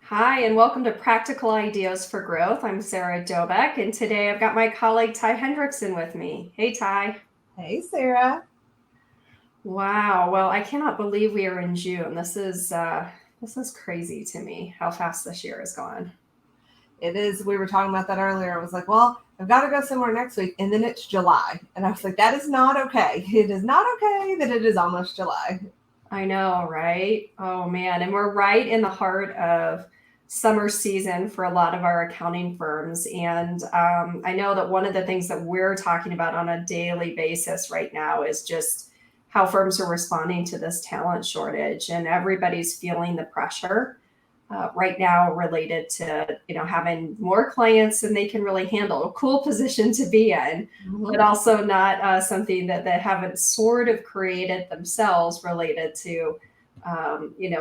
Hi, and welcome to Practical Ideas for Growth. I'm Sarah Dobek, and today I've got my colleague Ty Hendrickson with me. Hey, Ty. Hey, Sarah. Wow. Well, I cannot believe we are in June. This is crazy to me how fast this year has gone. It is. We were talking about that earlier. I was like, well, I've got to go somewhere next week. And then it's July. And I was like, that is not okay. It is not okay that it is almost July. I know, right? Oh man, and we're right in the heart of summer season for a lot of our accounting firms. And I know that one of the things that we're talking about on a daily basis right now is just how firms are responding to this talent shortage, and everybody's feeling the pressure right now related to having more clients than they can really handle. A cool position to be in, but Mm-hmm. also not something that they haven't sort of created themselves related to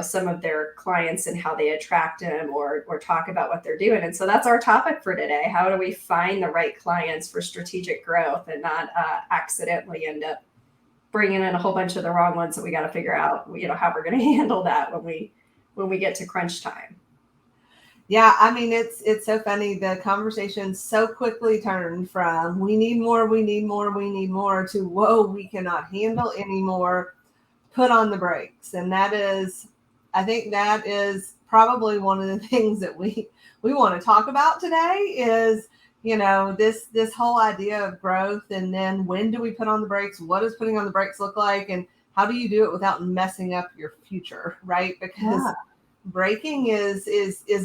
some of their clients and how they attract them or talk about what they're doing. And so that's our topic for today. How do we find the right clients for strategic growth and not accidentally end up bringing in a whole bunch of the wrong ones that we got to figure out how we're going to handle that when we get to crunch time. Yeah, I mean, it's so funny. The conversation so quickly turned from we need more, we need more, we need more to whoa, we cannot handle anymore. Put on the brakes. And that is, I think that is probably one of the things that we want to talk about today is, this whole idea of growth, and then when do we put on the brakes? What does putting on the brakes look like? And how do you do it without messing up your future, right? Because Yeah. braking is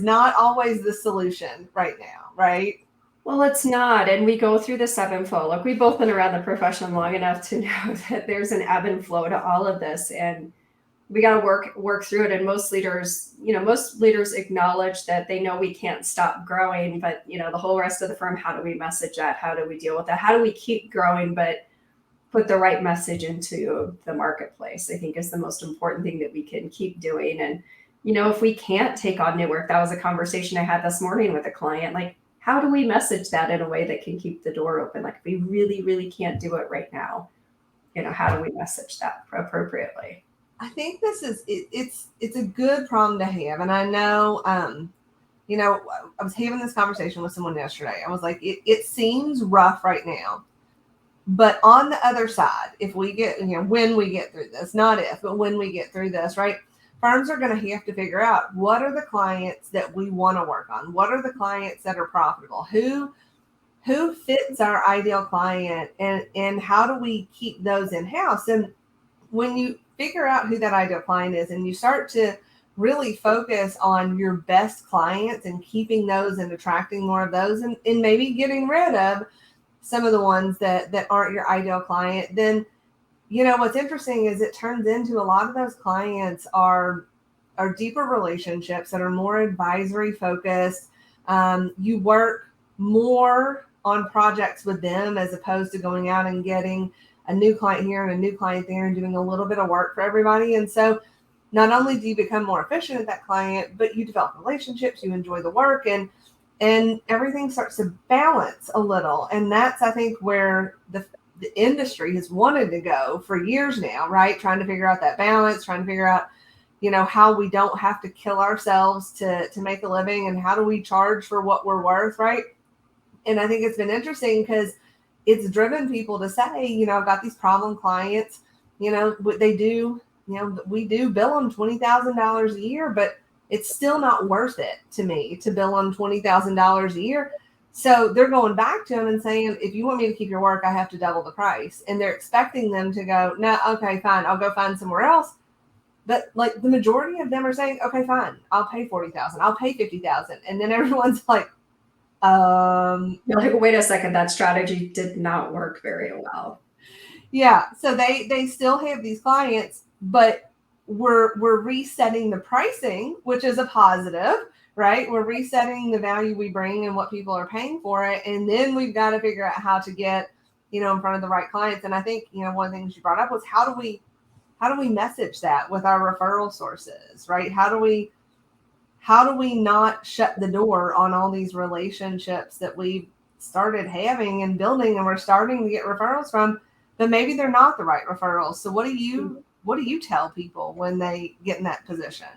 not always the solution right now, right? Well, it's not. And we go through the sevenfold. Look, we've both been around the profession long enough to know that there's an ebb and flow to all of this. And we got to work through it. And most leaders acknowledge that they know we can't stop growing, but the whole rest of the firm, how do we message that? How do we deal with that? How do we keep growing, but put the right message into the marketplace? I think is the most important thing that we can keep doing. And if we can't take on new work, that was a conversation I had this morning with a client. Like, how do we message that in a way that can keep the door open? Like, if we really, really can't do it right now, how do we message that appropriately? I think this is it's a good problem to have, and I know I was having this conversation with someone yesterday. I was like, it seems rough right now, but on the other side, if we get when we get through this, not if, but when we get through this, right? Firms are going to have to figure out what are the clients that we want to work on, what are the clients that are profitable, who fits our ideal client, and how do we keep those in house. And when you figure out who that ideal client is and you start to really focus on your best clients and keeping those and attracting more of those, and maybe getting rid of some of the ones that aren't your ideal client, then what's interesting is it turns into a lot of those clients are deeper relationships that are more advisory focused. You work more on projects with them as opposed to going out and getting a new client here and a new client there and doing a little bit of work for everybody. And so not only do you become more efficient at that client, but you develop relationships, you enjoy the work, and everything starts to balance a little. And that's, I think, where the industry has wanted to go for years now, right? Trying to figure out that balance, trying to figure out, how we don't have to kill ourselves to make a living, and how do we charge for what we're worth, right? And I think it's been interesting because it's driven people to say, I've got these problem clients, what they do, we do bill them $20,000 a year, but it's still not worth it to me to bill them $20,000 a year. So they're going back to them and saying, if you want me to keep your work, I have to double the price. And they're expecting them to go, no, okay, fine, I'll go find somewhere else. But like the majority of them are saying, okay, fine, I'll pay 40,000, I'll pay 50,000. And then everyone's like, You're like, wait a second, that strategy did not work very well. yeah. So they still have these clients, but we're resetting the pricing, which is a positive, right? We're resetting the value we bring and what people are paying for it. And then we've got to figure out how to get, in front of the right clients. And I think, one of the things you brought up was how do we message that with our referral sources, right? How do we not shut the door on all these relationships that we've started having and building, and we're starting to get referrals from, but maybe they're not the right referrals. So what do you tell people when they get in that position?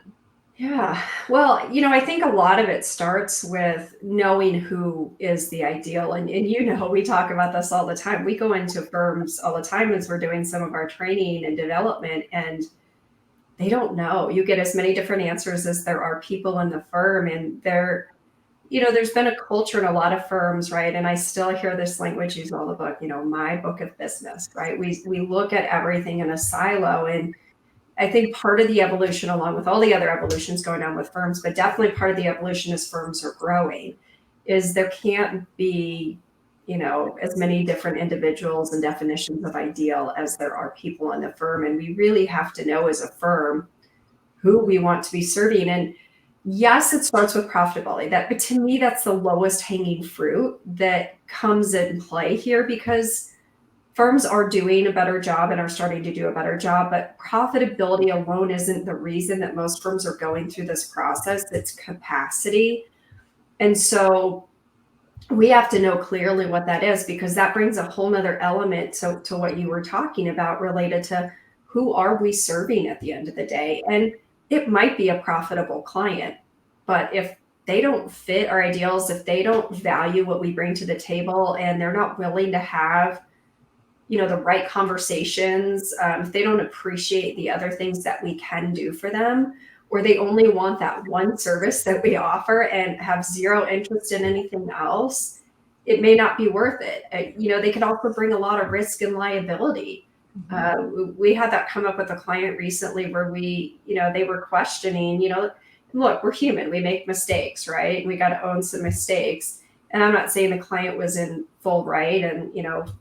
Yeah. Well, I think a lot of it starts with knowing who is the ideal. And we talk about this all the time. We go into firms all the time as we're doing some of our training and development, and they don't know. You get as many different answers as there are people in the firm. And there's been a culture in a lot of firms, right? And I still hear this language used all the book, my book of business, right? We look at everything in a silo. And I think part of the evolution, along with all the other evolutions going on with firms, but definitely part of the evolution as firms are growing, is there can't be, as many different individuals and definitions of ideal as there are people in the firm. And we really have to know as a firm who we want to be serving. And yes, it starts with profitability. But to me, that's the lowest hanging fruit that comes in play here, because firms are doing a better job and are starting to do a better job, but profitability alone isn't the reason that most firms are going through this process. It's capacity. And so we have to know clearly what that is, because that brings a whole nother element to what you were talking about, related to who are we serving at the end of the day. And it might be a profitable client, but if they don't fit our ideals, if they don't value what we bring to the table, and they're not willing to have the right conversations, if they don't appreciate the other things that we can do for them, or they only want that one service that we offer and have zero interest in anything else, it may not be worth it. They could also bring a lot of risk and liability. We had that come up with a client recently where they were questioning, look, we're human, we make mistakes, right? We got to own some mistakes. And I'm not saying the client was in full right, and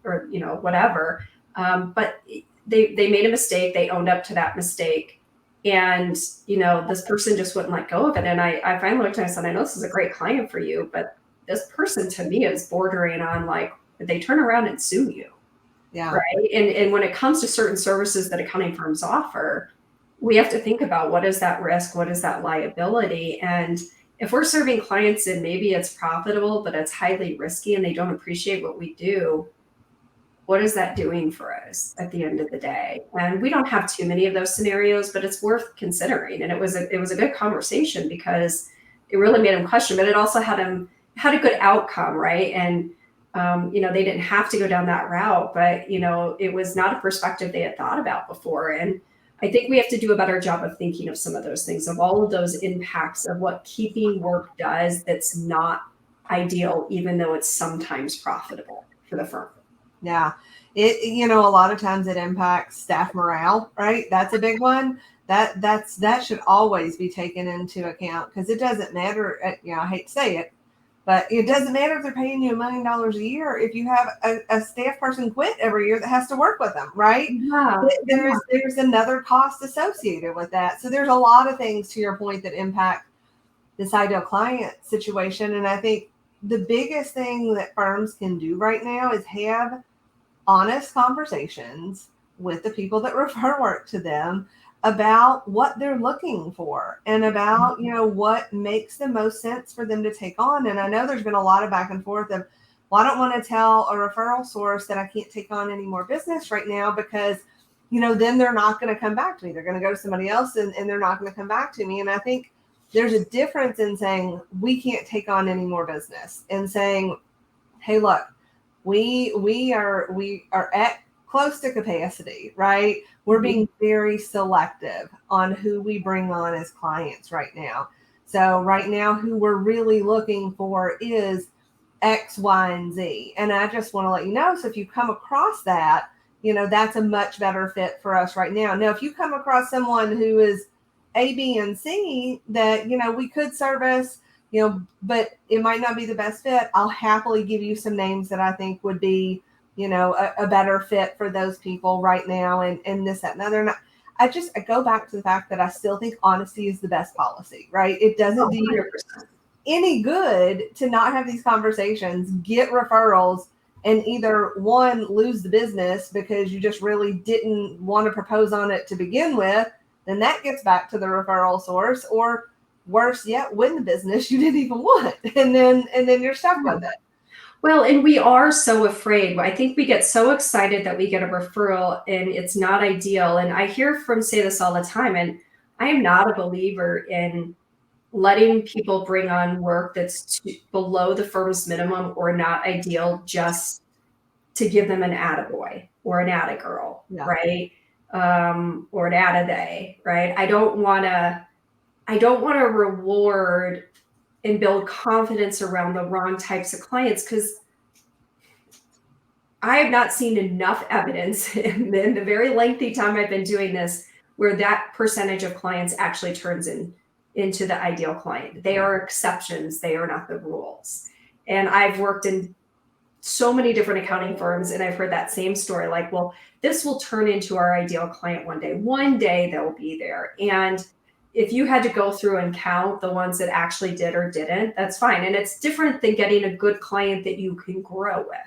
or whatever, but they made a mistake, they owned up to that mistake, and this person just wouldn't let go of it. And I finally looked and I said, I know this is a great client for you, but this person to me is bordering on, like, they turn around and sue you. Yeah. Right. And when it comes to certain services that accounting firms offer, we have to think about, what is that risk? What is that liability? And if we're serving clients and maybe it's profitable, but it's highly risky and they don't appreciate what we do, what is that doing for us at the end of the day? And we don't have too many of those scenarios, but it's worth considering. And it was a good conversation, because it really made him question, but it also had a good outcome, right? And they didn't have to go down that route, but it was not a perspective they had thought about before. And I think we have to do a better job of thinking of some of those things, of all of those impacts of what keeping work does that's not ideal, even though it's sometimes profitable for the firm. Yeah. A lot of times it impacts staff morale, right? That's a big one. That should always be taken into account, because it doesn't matter. I hate to say it, but it doesn't matter if they're paying you $1 million a year if you have a staff person quit every year that has to work with them, right? Yeah. There's another cost associated with that. So there's a lot of things, to your point, that impact this ideal client situation. And I think the biggest thing that firms can do right now is have honest conversations with the people that refer work to them about what they're looking for, and about what makes the most sense for them to take on. And I know there's been a lot of back and forth of, well, I don't want to tell a referral source that I can't take on any more business right now, because then they're not going to come back to me. They're going to go to somebody else, and they're not going to come back to me. And I think there's a difference in saying we can't take on any more business, and saying, hey, look, we are at close to capacity, right? We're being very selective on who we bring on as clients right now. So right now, who we're really looking for is X, Y, and Z. And I just want to let you know, so if you come across that, that's a much better fit for us right now. Now, if you come across someone who is A, B, and C that, we could service, but it might not be the best fit, I'll happily give you some names that I think would be, a better fit for those people right now, and this, that, and other. And I go back to the fact that I still think honesty is the best policy, right? It doesn't do you any good to not have these conversations, get referrals, and either one, lose the business because you just really didn't want to propose on it to begin with, then that gets back to the referral source, or worse yet, win the business you didn't even want, and then you're stuck with it. Well, and we are so afraid. I think we get so excited that we get a referral and it's not ideal. And I hear from say this all the time. And I am not a believer in letting people bring on work that's below the firm's minimum or not ideal just to give them an attaboy or an attagirl, Yeah. right? Or an attaday, right? I don't want to reward and build confidence around the wrong types of clients because I have not seen enough evidence in the very lengthy time I've been doing this where that percentage of clients actually turns into the ideal client. They are exceptions, they are not the rules. And I've worked in so many different accounting firms and I've heard that same story like, well, this will turn into our ideal client one day. One day they'll be there. And if you had to go through and count the ones that actually did or didn't, that's fine. And it's different than getting a good client that you can grow with,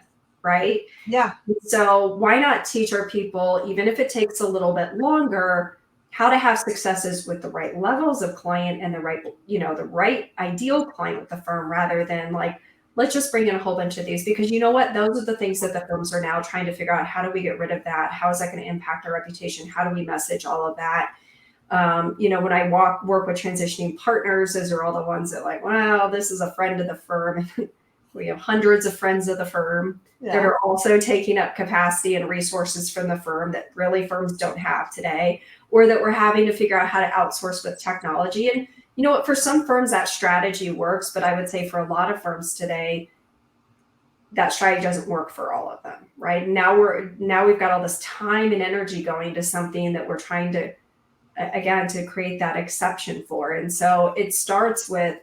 right? Yeah. So why not teach our people, even if it takes a little bit longer, how to have successes with the right levels of client and the right ideal client with the firm rather than like, let's just bring in a whole bunch of these because you know what? Those are the things that the firms are now trying to figure out. How do we get rid of that? How is that going to impact our reputation? How do we message all of that? When I work with transitioning partners, those are all the ones that like, wow, this is a friend of the firm. We have hundreds of friends of the firm that are also taking up capacity and resources from the firm that really firms don't have today, or that we're having to figure out how to outsource with technology. And you know what, for some firms that strategy works, but I would say for a lot of firms today, that strategy doesn't work for all of them, right? Now we've got all this time and energy going to something that we're trying to, again, to create that exception for. And so it starts with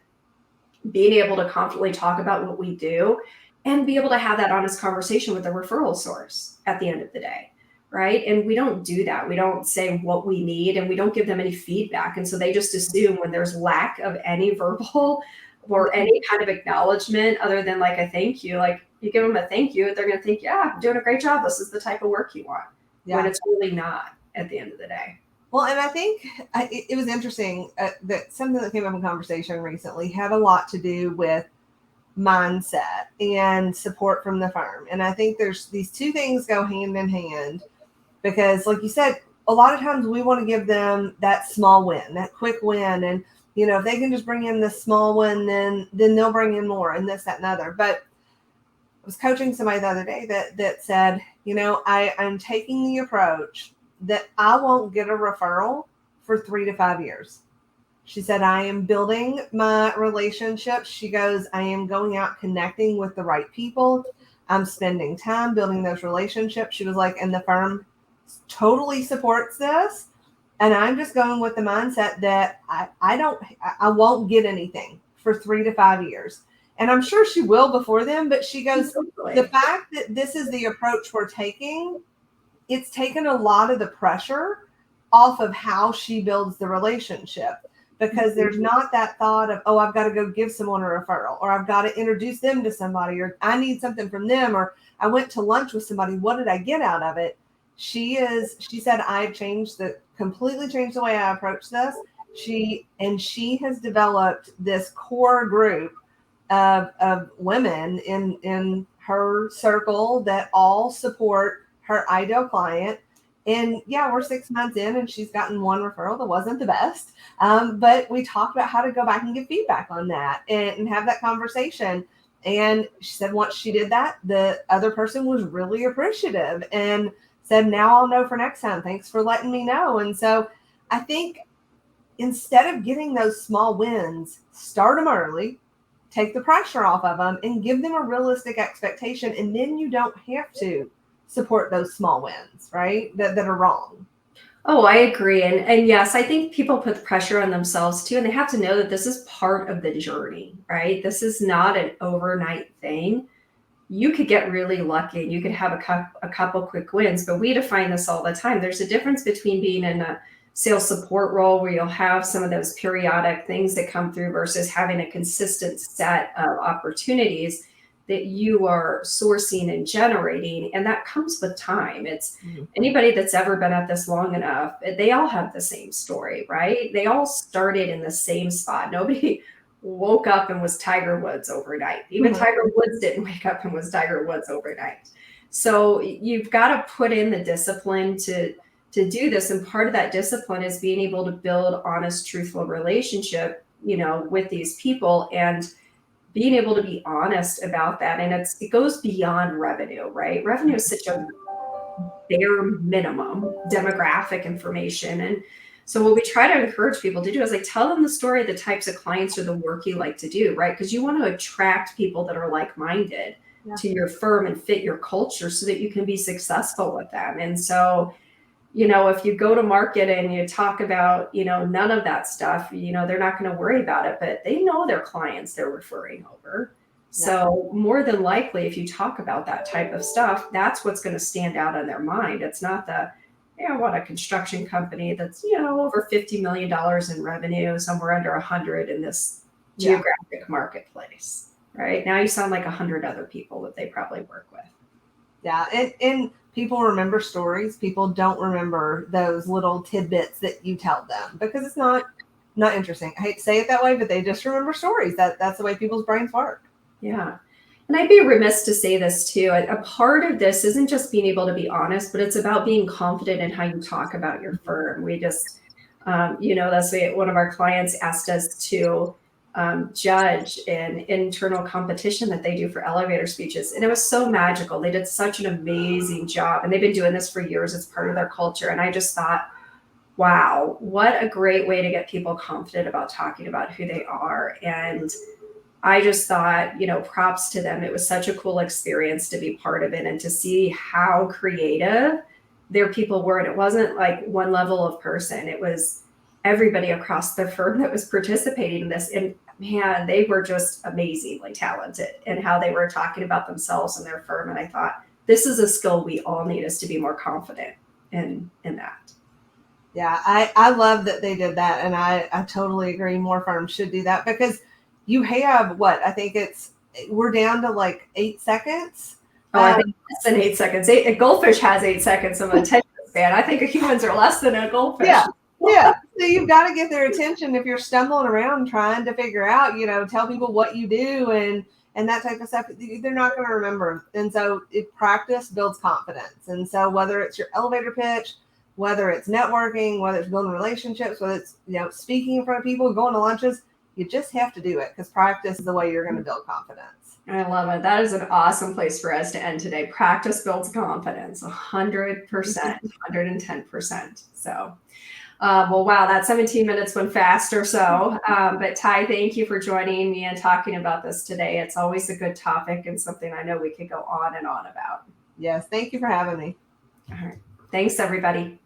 being able to confidently talk about what we do and be able to have that honest conversation with the referral source at the end of the day, right? And we don't do that. We don't say what we need and we don't give them any feedback. And so they just assume when there's lack of any verbal or any kind of acknowledgement other than like a thank you, like you give them a thank you, they're going to think, yeah, I'm doing a great job. This is the type of work you want, when it's really not at the end of the day. Well, and I think it was interesting that something that came up in conversation recently had a lot to do with mindset and support from the firm. And I think there's these two things go hand in hand because, like you said, a lot of times we want to give them that small win, that quick win. And, if they can just bring in this small win, then they'll bring in more and this, that, and other. But I was coaching somebody the other day that said, I'm taking the approach that I won't get a referral for 3 to 5 years. She said, I am building my relationships. She goes, I am going out connecting with the right people. I'm spending time building those relationships. She was like, and the firm totally supports this. And I'm just going with the mindset that I won't get anything for 3 to 5 years. And I'm sure she will before then, but she goes, the fact that this is the approach we're taking, it's taken a lot of the pressure off of how she builds the relationship because there's not that thought of, oh, I've got to go give someone a referral or I've got to introduce them to somebody or I need something from them or I went to lunch with somebody. What did I get out of it? She said, I've completely changed the way I approach this. She has developed this core group of women in her circle that all support her ideal client. And yeah, we're 6 months in and she's gotten one referral that wasn't the best. But we talked about how to go back and give feedback on that and have that conversation. And she said once she did that, the other person was really appreciative and said, now I'll know for next time. Thanks for letting me know. And so I think instead of getting those small wins, start them early, take the pressure off of them and give them a realistic expectation. And then you don't have to support those small wins, right? That are wrong. Oh, I agree. And yes, I think people put the pressure on themselves too. And they have to know that this is part of the journey, right? This is not an overnight thing. You could get really lucky. You could have a couple quick wins, but we define this all the time. There's a difference between being in a sales support role where you'll have some of those periodic things that come through versus having a consistent set of opportunities that you are sourcing and generating. And that comes with time. It's anybody that's ever been at this long enough, they all have the same story, right? They all started in the same spot. Nobody woke up and was Tiger Woods overnight. Even Tiger Woods didn't wake up and was Tiger Woods overnight. So you've got to put in the discipline to to do this. And part of that discipline is being able to build honest, truthful relationship, with these people, and being able to be honest about that. And it goes beyond revenue, right? Revenue is such a bare minimum demographic information. And so what we try to encourage people to do is like tell them the story of the types of clients or the work you like to do, right? Because you want to attract people that are like-minded to your firm and fit your culture so that you can be successful with them. And so, if you go to market and you talk about, none of that stuff, they're not going to worry about it, but they know their clients they're referring over. So more than likely, if you talk about that type of stuff, that's what's going to stand out in their mind. It's not I want a construction company that's, over $50 million in revenue, somewhere under 100 in this geographic marketplace, right? Now you sound like 100 other people that they probably work with. Yeah. And people remember stories. People don't remember those little tidbits that you tell them because it's not interesting. I hate to say it that way, but they just remember stories. That's the way people's brains work. Yeah. And I'd be remiss to say this too. A part of this isn't just being able to be honest, but it's about being confident in how you talk about your firm. We just, that's one of our clients asked us to judge an internal competition that they do for elevator speeches. And it was so magical. They did such an amazing job. And they've been doing this for years. It's part of their culture. And I just thought, wow, what a great way to get people confident about talking about who they are. And I just thought, props to them. It was such a cool experience to be part of it and to see how creative their people were. And it wasn't like one level of person. It was everybody across the firm that was participating in this. And man, they were just amazingly talented in how they were talking about themselves and their firm. And I thought, this is a skill we all need, is to be more confident in that. Yeah, I love that they did that. And I totally agree. More firms should do that because you have I think we're down to like 8 seconds. Oh, I think less than 8 seconds. A goldfish has 8 seconds of attention span. I think humans are less than a goldfish. Yeah. So you've got to get their attention if you're stumbling around trying to figure out, tell people what you do and that type of stuff. They're not going to remember. And so practice builds confidence. And so whether it's your elevator pitch, whether it's networking, whether it's building relationships, whether it's, speaking in front of people, going to lunches, you just have to do it because practice is the way you're going to build confidence. I love it. That is an awesome place for us to end today. Practice builds confidence, 100%, 110%. So, well, wow, that 17 minutes went fast or so. But Ty, thank you for joining me and talking about this today. It's always a good topic and something I know we could go on and on about. Yes, thank you for having me. All right. Thanks, everybody.